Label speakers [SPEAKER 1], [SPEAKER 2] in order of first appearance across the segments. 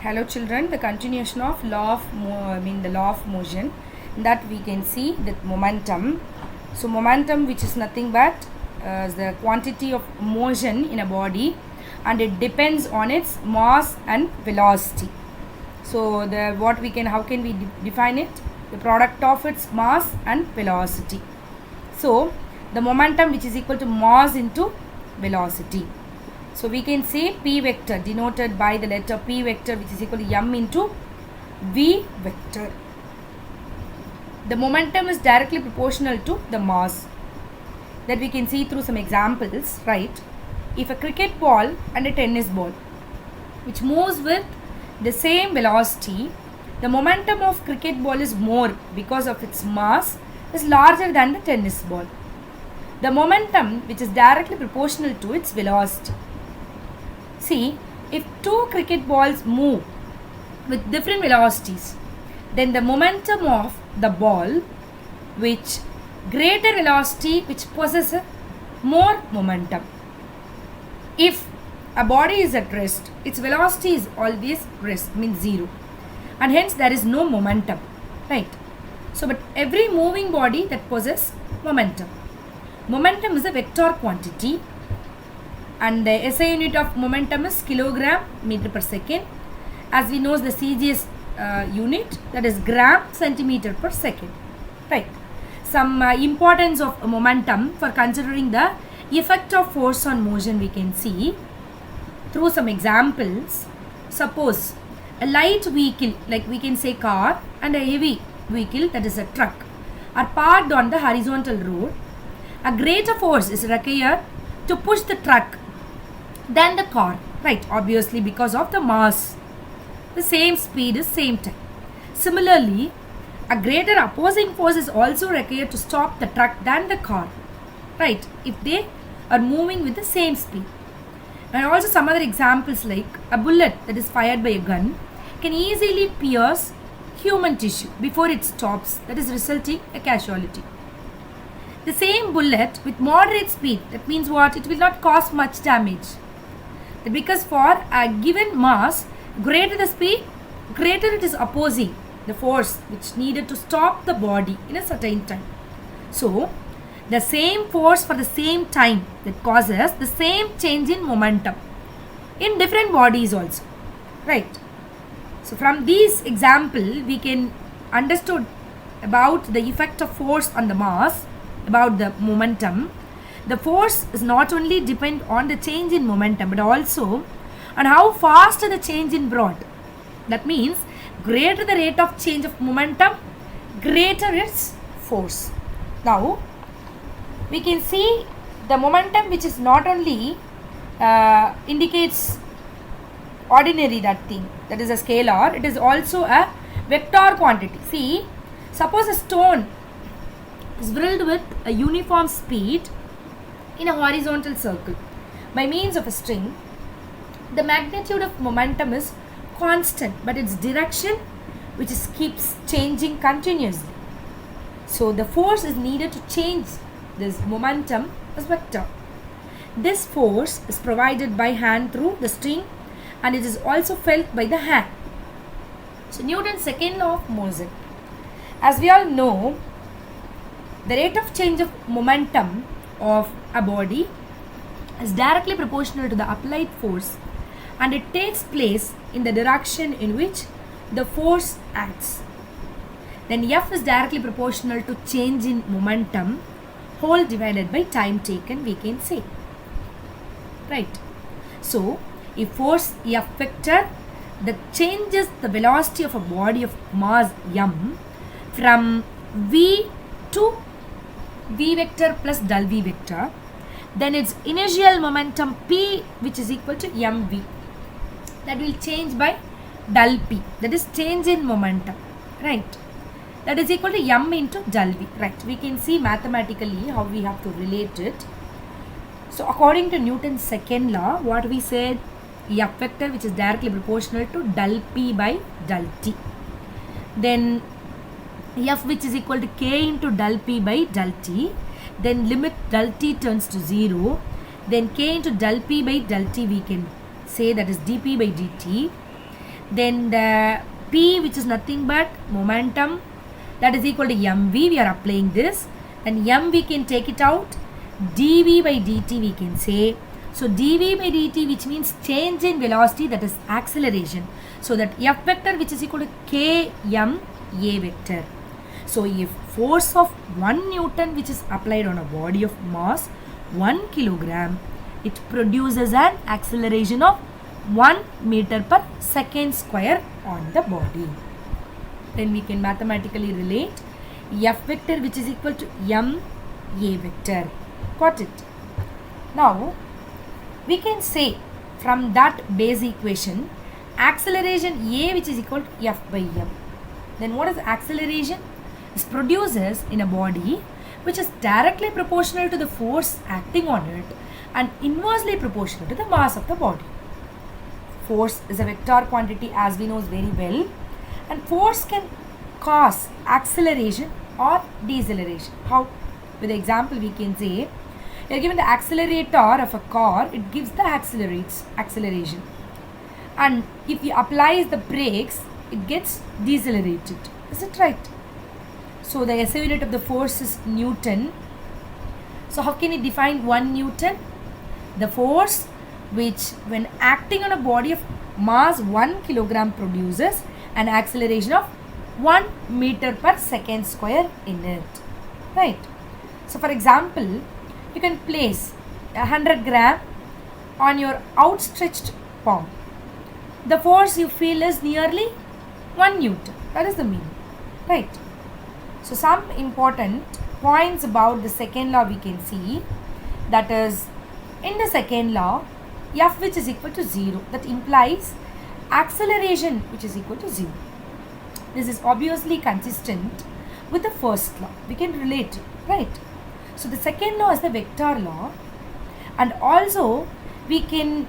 [SPEAKER 1] Hello children, the continuation of the law of motion, that we can see that momentum. So momentum, which is nothing but the quantity of motion in a body, and it depends on its mass and velocity. So how can we define it? The product of its mass and velocity. So the momentum, which is equal to mass into velocity. So we can say P vector denoted by the letter P vector, which is equal to m into V vector. The momentum is directly proportional to the mass. That we can see through some examples, right? If a cricket ball and a tennis ball which moves with the same velocity, the momentum of cricket ball is more because of its mass is larger than the tennis ball. The momentum, which is directly proportional to its velocity. See, if two cricket balls move with different velocities, then the momentum of the ball which greater velocity which possesses more momentum. If a body is at rest, its velocity is always rest, means zero, and hence there is no momentum, right? So, but every moving body that possesses momentum. Momentum is a vector quantity, and the SI unit of momentum is kilogram meter per second. As we know, the CGS unit, that is gram centimeter per second, right? Some importance of momentum for considering the effect of force on motion we can see through some examples. Suppose a light vehicle, like we can say car, and a heavy vehicle, that is a truck, are parked on the horizontal road. A greater force is required to push the truck than the car, right? Obviously because of the mass. The same speed is same time. Similarly, a greater opposing force is also required to stop the truck than the car, right? If they are moving with the same speed. And also some other examples, like a bullet that is fired by a gun can easily pierce human tissue before it stops, that is resulting a casualty. The same bullet with moderate speed, that means what? It will not cause much damage. Because for a given mass, greater the speed, greater it is opposing the force which needed to stop the body in a certain time. So, the same force for the same time that causes the same change in momentum in different bodies also, right? So, from this example, we can understood about the effect of force on the mass, about the momentum. The force is not only depend on the change in momentum, but also on how fast the change in brought. That means greater the rate of change of momentum, greater its force. Now we can see the momentum, which is not only indicates ordinary that thing, that is a scalar, it is also a vector quantity. See, suppose a stone is whirled with a uniform speed in a horizontal circle by means of a string. The magnitude of momentum is constant, but its direction, which keeps changing continuously. So the force is needed to change this momentum as vector. This force is provided by hand through the string, and it is also felt by the hand. So Newton's second law of motion. As we all know, the rate of change of momentum of a body is directly proportional to the applied force, and it takes place in the direction in which the force acts. Then F is directly proportional to change in momentum whole divided by time taken, we can say, right? So if force F vector that changes the velocity of a body of mass m from v to v vector plus del v vector, then its initial momentum p, which is equal to mv, that will change by del p, that is change in momentum, right? That is equal to m into del v, right? We can see mathematically how we have to relate it. So according to Newton's second law, what we said, F vector, which is directly proportional to del p by del t. Then F, which is equal to k into del p by del t. Then limit del t turns to 0. Then k into del p by del t, we can say that is dp by dt. then the P, which is nothing but momentum, that is equal to mv. We are applying this, and m we can take it out, dv by dt we can say. So dv by dt, which means change in velocity, that is acceleration. So that F vector, which is equal to km a vector. So if force of 1 Newton which is applied on a body of mass 1 kilogram, it produces an acceleration of 1 meter per second square on the body. Then we can mathematically relate F vector, which is equal to m a vector. Got it? Now we can say from that base equation acceleration a, which is equal to F by m. Then what is acceleration? It produces in a body which is directly proportional to the force acting on it and inversely proportional to the mass of the body. Force is a vector quantity, as we know very well, and force can cause acceleration or deceleration. How? With the example we can say, you are given the accelerator of a car, it gives the acceleration, and if you apply the brakes, it gets decelerated. Is it right? So the SI unit of the force is Newton. So how can you define 1 Newton? The force which when acting on a body of mass 1 kilogram produces an acceleration of 1 meter per second square in it. Right? So for example, you can place 100 gram on your outstretched palm. The force you feel is nearly 1 Newton. That is the meaning. Right? So some important points about the second law we can see, that is, in the second law, F which is equal to 0, that implies acceleration which is equal to 0. This is obviously consistent with the first law. We can relate it, right? So the second law is the vector law, and also we can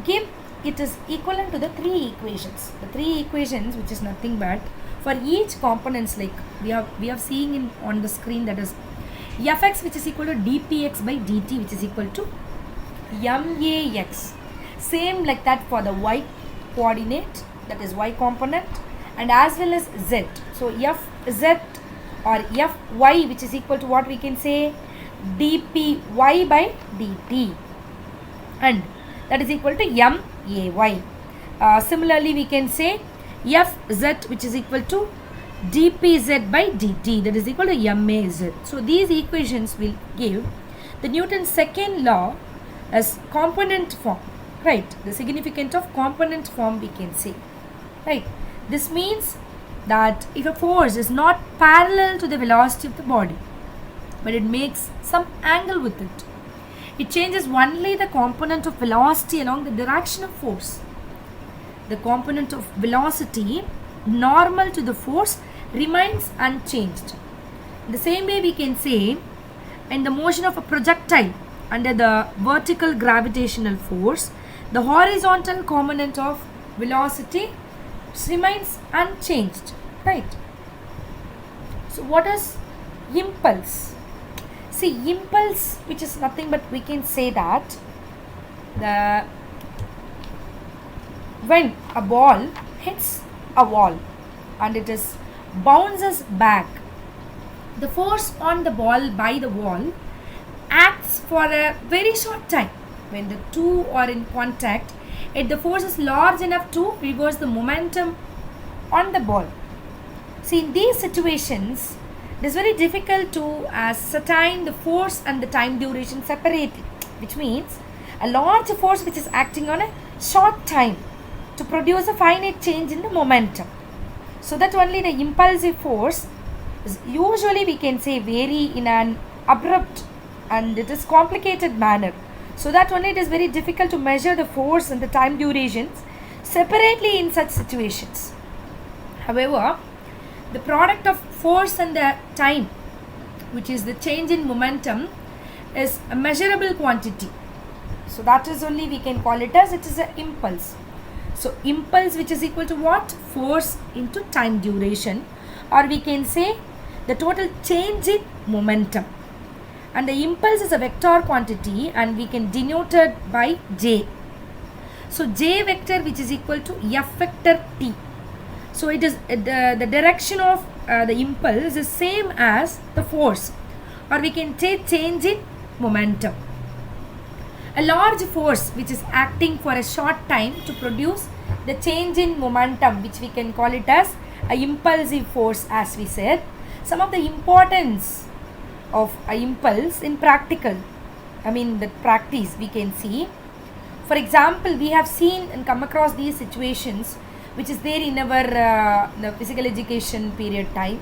[SPEAKER 1] give it is equivalent to the 3 equations. The 3 equations, which is nothing but for each components, like we have seeing in on the screen, that is Fx which is equal to dpx by dt, which is equal to max. Same like that for the y coordinate, that is y component, and as well as z. So Fz or Fy, which is equal to what we can say, dpy by dt, and that is equal to may. Similarly we can say Fz which is equal to dpz by dt, that is equal to maz. So these equations will give the Newton's second law as component form, right? The significance of component form we can say, right? This means that if a force is not parallel to the velocity of the body, but it makes some angle with it, it changes only the component of velocity along the direction of force. The component of velocity normal to the force remains unchanged. In the same way we can say, in the motion of a projectile under the vertical gravitational force, the horizontal component of velocity remains unchanged, right? So what is impulse? See, impulse, which is nothing but we can say that when a ball hits a wall and it is bounces back, the force on the ball by the wall acts for a very short time. When the two are in contact, the force is large enough to reverse the momentum on the ball. See, in these situations, it is very difficult to ascertain the force and the time duration separately, which means a large force which is acting on a short time to produce a finite change in the momentum. So that only the impulsive force is usually we can say vary in an abrupt and it is complicated manner. So that only it is very difficult to measure the force and the time durations separately in such situations. However, the product of force and the time, which is the change in momentum, is a measurable quantity. So that is only we can call it as it is an impulse. So impulse which is equal to what? Force into time duration, or we can say the total change in momentum. And the impulse is a vector quantity and we can denote it by J. So J vector which is equal to F vector T. So it is the direction of the impulse is same as the force, or we can say change in momentum. A large force which is acting for a short time to produce the change in momentum, which we can call it as a impulsive force, as we said. Some of the importance of a impulse in practical, the practice we can see. For example, we have seen and come across these situations which is there in our the physical education period time.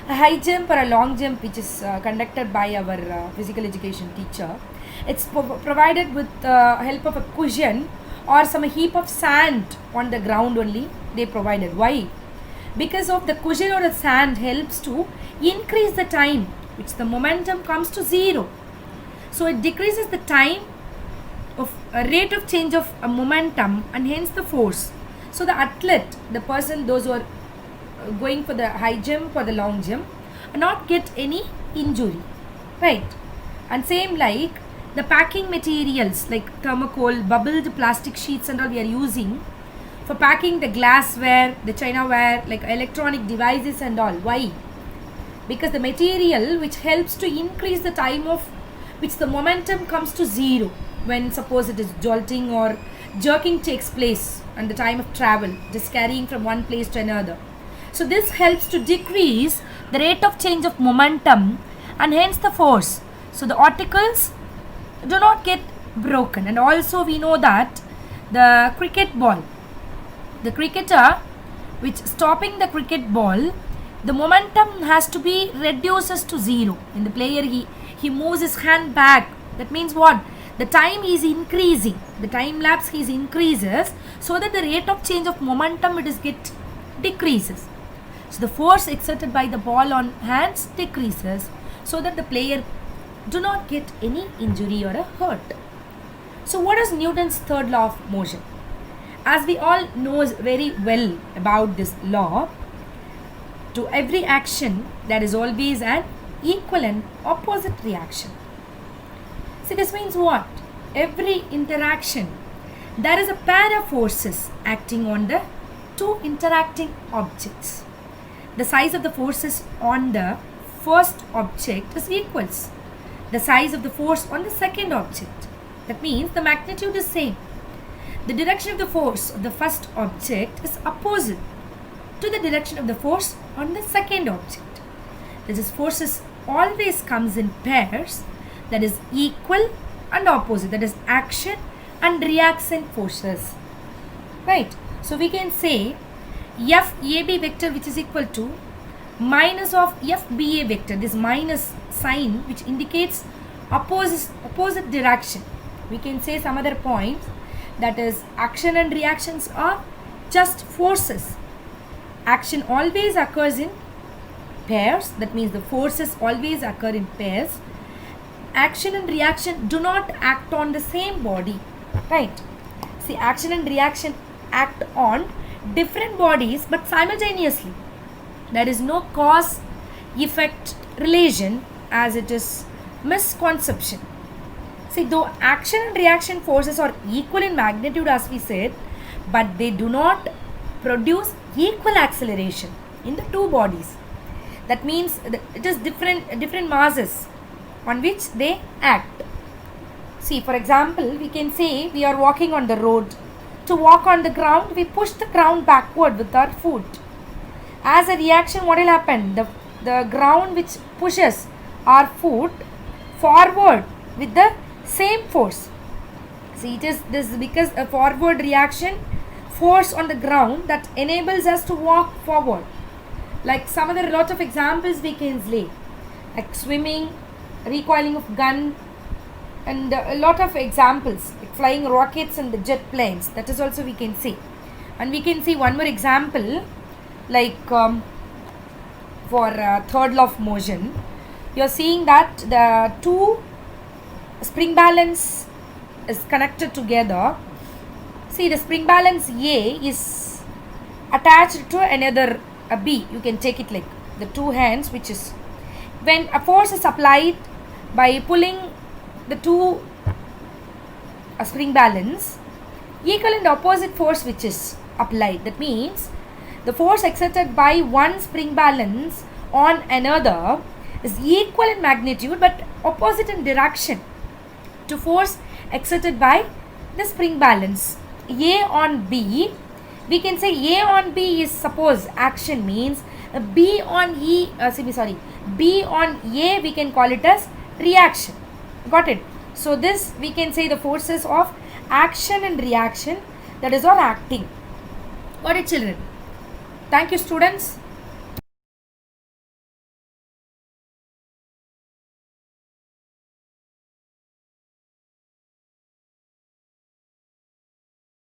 [SPEAKER 1] A high jump or a long jump which is conducted by our physical education teacher. It's provided with the help of a cushion or some heap of sand on the ground only they provided. Why? Because of the cushion or the sand helps to increase the time which the momentum comes to zero. So it decreases the time of a rate of change of a momentum and hence the force. So the athlete, the person, those who are going for the high jump or the long jump, not get any injury, right? And same like the packing materials like thermocol, bubbled plastic sheets and all we are using for packing the glassware, the chinaware, like electronic devices and all. Why? Because the material which helps to increase the time of which the momentum comes to zero when suppose it is jolting or jerking takes place and the time of travel, just carrying from one place to another. So this helps to decrease the rate of change of momentum and hence the force. So the articles do not get broken. And also we know that the cricket ball, the cricketer which stopping the cricket ball, the momentum has to be reduces to zero. In the player he moves his hand back. That means what? The time is increasing. The time lapse he increases so that the rate of change of momentum decreases. So the force exerted by the ball on hands decreases so that the player do not get any injury or a hurt. So what is Newton's third law of motion? As we all know very well about this law, to every action there is always an equal and opposite reaction. See, this means what? Every interaction there is a pair of forces acting on the two interacting objects. The size of the forces on the first object is equals the size of the force on the second object. That means the magnitude is same. The direction of the force of the first object is opposite to the direction of the force on the second object. This is forces always comes in pairs, that is equal and opposite, that is action and reaction forces, right? So we can say FAB vector which is equal to minus of FBA vector, this minus sign which indicates opposite direction. We can say some other points, that is action and reactions are just forces. Action always occurs in pairs, that means the forces always occur in pairs. Action and reaction do not act on the same body, right? See, action and reaction act on different bodies but simultaneously. There is no cause effect relation, as it is misconception. See, though action and reaction forces are equal in magnitude as we said, but they do not produce equal acceleration in the two bodies. That means it is different masses on which they act. See, for example, we can say we are walking on the road. To walk on the ground, we push the ground backward with our foot. As a reaction, what will happen? The ground which pushes our foot forward with the same force. See, it is this because a forward reaction force on the ground that enables us to walk forward. Like some other lot of examples we can lay, like swimming, recoiling of gun, and a lot of examples like flying rockets and the jet planes. That is also we can see. And we can see one more example, like for third law of motion. You are seeing that the two spring balance is connected together. See, the spring balance A is attached to another B. You can take it like the two hands, which is when a force is applied by pulling the two spring balance, equal and opposite force which is applied. That means the force exerted by one spring balance on another is equal in magnitude but opposite in direction to force exerted by the spring balance. A on B, we can say A on B is, suppose action means B on B on A, we can call it as reaction. Got it? So this we can say the forces of action and reaction, that is all acting. Got it, children? Thank you, students.